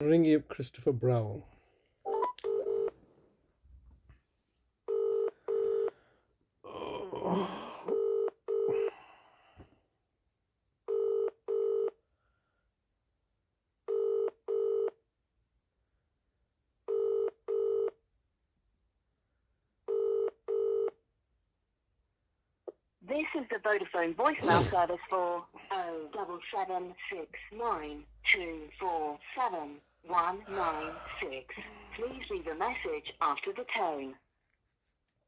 Ringing up Christopher Browell. This is the Vodafone voicemail service for 07769247196. Please leave a message after the tone.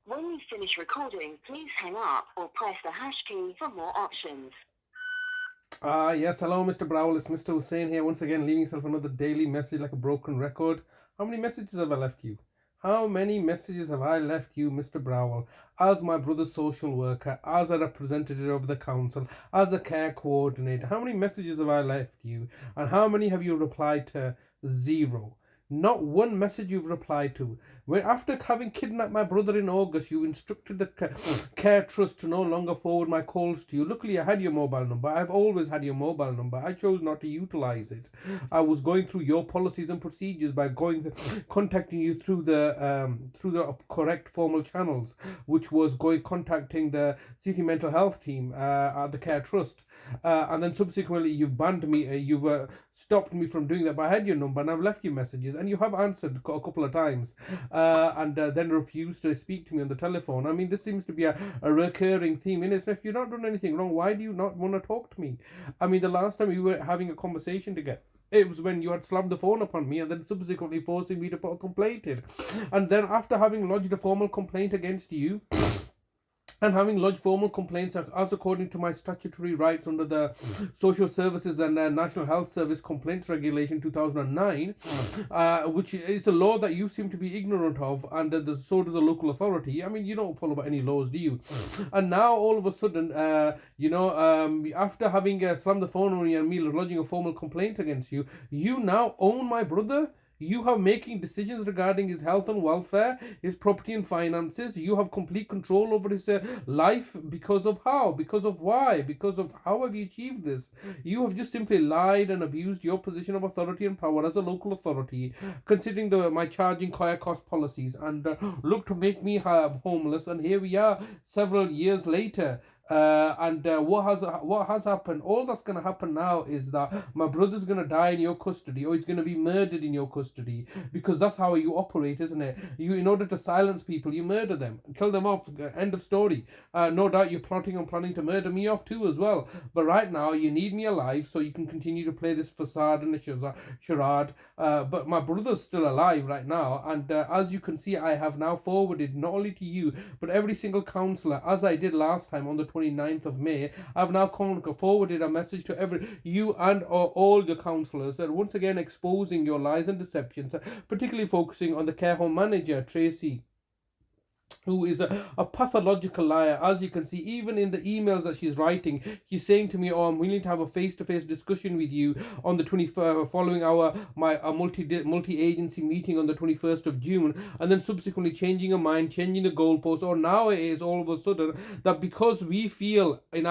When you finish recording, please hang up or press the hash key for more options. Yes, hello, Mr. Browell. It's Mr. Hussein here once again, leaving yourself another daily message like a broken record. How many messages have I left you? How many messages have I left you, Mr. Browell, as my brother's social worker, as a representative of the council, as a care coordinator? How many messages have I left you? And how many have you replied to? Zero. Not one message you've replied to. When after having kidnapped my brother in August, you instructed the care trust to no longer forward my calls to you. Luckily, I had your mobile number. I've always had your mobile number. I chose not to utilize it. I was going through your policies and procedures by contacting you through the correct formal channels, which was contacting the city mental health team at the care trust. And then subsequently you've banned me, you've stopped me from doing that. But I had your number and I've left you messages, and you have answered a couple of times, and then refused to speak to me on the telephone. I mean, this seems to be a recurring theme in it. So if you're not doing anything wrong, why do you not want to talk to me? I mean, the last time we were having a conversation together, it was when you had slammed the phone upon me and then subsequently forcing me to put a complaint in. And then after having lodged a formal complaint against you, and having lodged formal complaints as according to my statutory rights under the Social Services and National Health Service Complaints Regulation 2009, which is a law that you seem to be ignorant of, and so does the local authority. I mean, you don't follow any laws, do you? And now all of a sudden, after having slammed the phone on me and me lodging a formal complaint against you, you now own my brother. You have making decisions regarding his health and welfare, his property and finances. You have complete control over his life. Because of how? Because of why? Because of how have you achieved this? You have just simply lied and abused your position of authority and power as a local authority, considering my charging higher cost policies, and look to make me homeless. And here we are, several years later. What has happened? All that's going to happen now is that my brother's going to die in your custody, or he's going to be murdered in your custody, because that's how you operate, isn't it? You, in order to silence people, you murder them, kill them off. End of story. No doubt you're plotting and planning to murder me off too as well. But right now you need me alive so you can continue to play this facade and the charade. But my brother's still alive right now, and as you can see, I have now forwarded not only to you but every single counsellor, as I did last time on the 29th of May. I've now forwarded a message to you and all the counsellors, and once again exposing your lies and deceptions, particularly focusing on the care home manager, Tracy, who is a pathological liar. As you can see, even in the emails that she's writing, she's saying to me, "Oh, I'm willing to have a face-to-face discussion with you on the 21st, following my multi-agency meeting on the 21st of June," and then subsequently changing her mind, changing the goalpost. Or now it is all of a sudden that because we feel in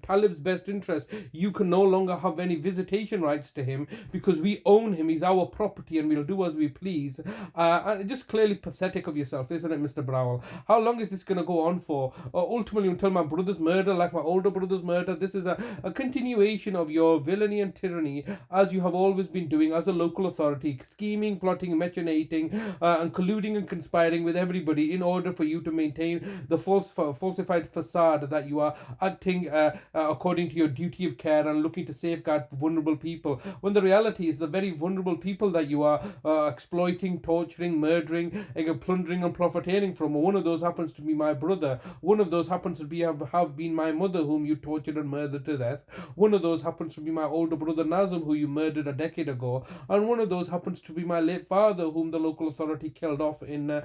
Talib's best interest, you can no longer have any visitation rights to him because we own him. He's our property, and we'll do as we please. And just clearly pathetic of yourself, isn't it, Mr. Browell? How long is this going to go on for? Ultimately, until my brother's murder, like my older brother's murder. This is a continuation of your villainy and tyranny, as you have always been doing as a local authority, scheming, plotting, machinating, and colluding and conspiring with everybody in order for you to maintain the falsified facade that you are acting according to your duty of care and looking to safeguard vulnerable people, when the reality is the very vulnerable people that you are exploiting, torturing, murdering, plundering and profiteering from. One of those happens to be my brother. One of those happens to be have been my mother, whom you tortured and murdered to death. One of those happens to be my older brother Nazim, who you murdered a decade ago. And one of those happens to be my late father, whom the local authority killed off in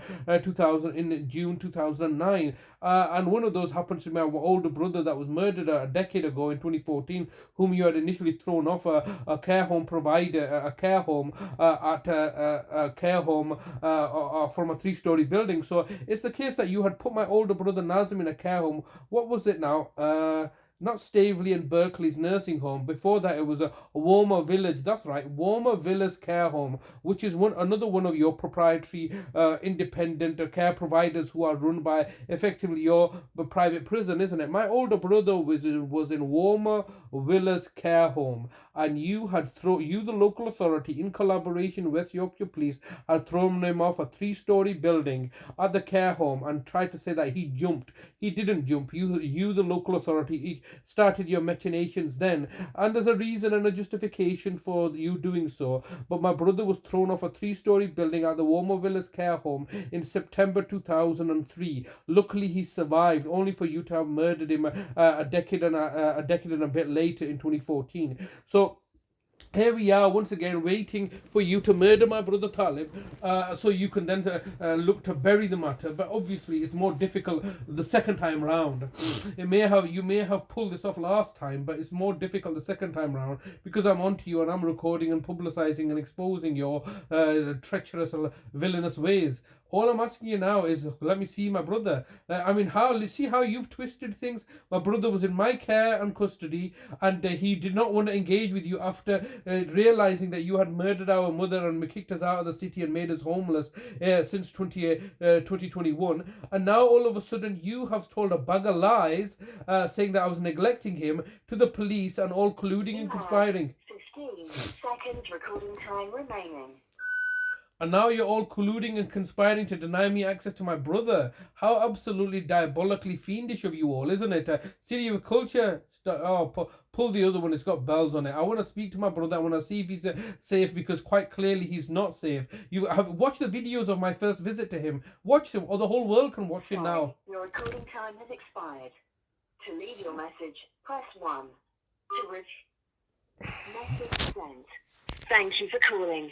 June 2009. And one of those happens to be my older brother that was murdered a decade ago in 2014, whom you had initially thrown off a care home provider, a care home from a 3-story building. So it's the case that you had put my older brother Nazim in a care home. What was it now? not Staveley and Berkeley's nursing home. Before that, it was a Warmer Village. That's right, Warmer Villas Care Home, which is another one of your proprietary, independent care providers who are run by effectively your private prison, isn't it? My older brother was in Warmer Villas Care Home, and you, the local authority, in collaboration with West Yorkshire Police, had thrown him off a 3-story building at the care home and tried to say that he jumped. He didn't jump. You, the local authority, started your machinations then, and there's a reason and a justification for you doing so. But my brother was thrown off a 3-story building at the Warmer Villas Care Home in September 2003. Luckily, he survived, only for you to have murdered him a decade and a bit later in 2014. So here we are once again waiting for you to murder my brother Talib, so you can then look to bury the matter. But obviously it's more difficult the second time round. You may have pulled this off last time, but it's more difficult the second time round because I'm onto you and I'm recording and publicizing and exposing your treacherous, villainous ways. All I'm asking you now is let me see my brother. See how you've twisted things. My brother was in my care and custody, and he did not want to engage with you after realizing that you had murdered our mother and kicked us out of the city and made us homeless since 2021. And now all of a sudden you have told a bag of lies, saying that I was neglecting him to the police and all colluding and conspiring. 15 seconds recording time remaining. And now you're all colluding and conspiring to deny me access to my brother. How absolutely diabolically fiendish of you all, isn't it? Serial culture. Pull the other one. It's got bells on it. I want to speak to my brother. I want to see if he's safe, because quite clearly he's not safe. You have watched the videos of my first visit to him. Watch them, or the whole world can watch it now. Your recording time has expired. To leave your message, press 1. To message sent. Thank you for calling.